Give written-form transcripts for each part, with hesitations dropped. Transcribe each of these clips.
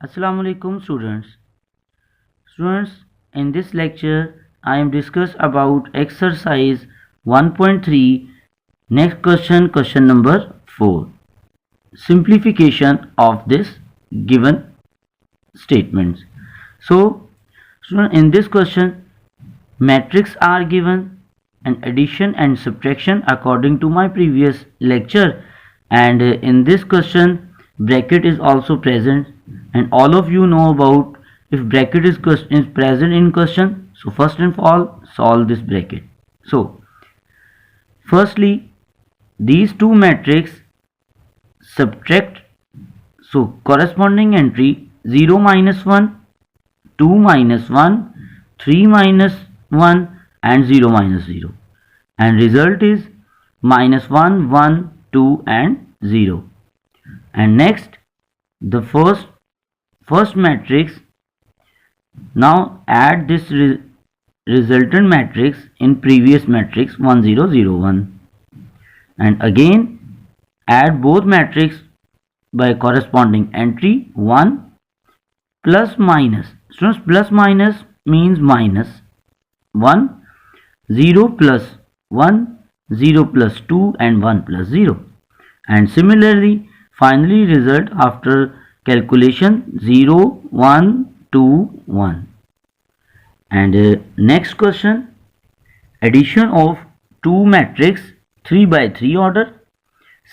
Assalamu alaikum students. In this lecture I am discuss about exercise 1.3. Next question number 4. Simplification of this given statements. So student, in this question matrix are given and addition and subtraction according to my previous lecture, and in this question bracket is also present, and all of you know about if bracket is present in question, so first and all solve this bracket. So firstly these two matrix subtract, so corresponding entry 0 minus 1, 2 minus 1, 3 minus 1 and 0 minus 0, and result is minus 1, 1, 2 and 0. And next the first matrix, now add this resultant matrix in previous matrix 1 0 0 1, and again add both matrix by corresponding entry 1 plus minus. Students, plus minus means minus 1, 0 plus 1, 0 plus 2 and 1 plus 0, and similarly finally result after calculation 0 1 2 1. And next question, addition of two matrix 3 by 3 order.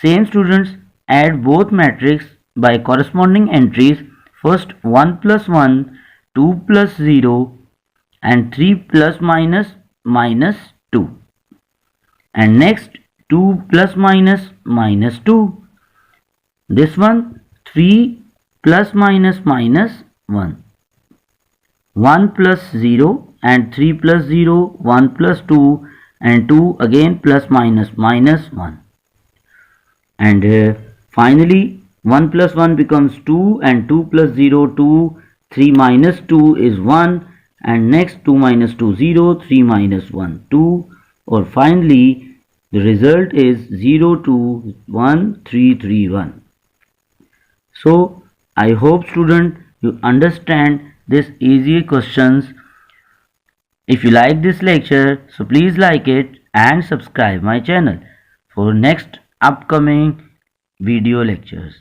Same students, add both matrix by corresponding entries. First 1 plus 1, 2 plus 0 and 3 plus minus minus 2, and next 2 plus minus minus 2. This one 3 plus minus minus 1, 1 plus 0 and 3 plus 0, 1 plus 2 and 2 again plus minus minus 1, and finally 1 plus 1 becomes 2 and 2 plus 0 2, 3 minus 2 is 1, and next 2 minus 2 0, 3 minus 1 2, or finally the result is 0 2 1 3 3 1. So I hope student you understand this easy questions. If you like this lecture, so please like it and subscribe my channel for next upcoming video lectures.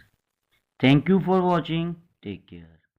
Thank you for watching. Take care.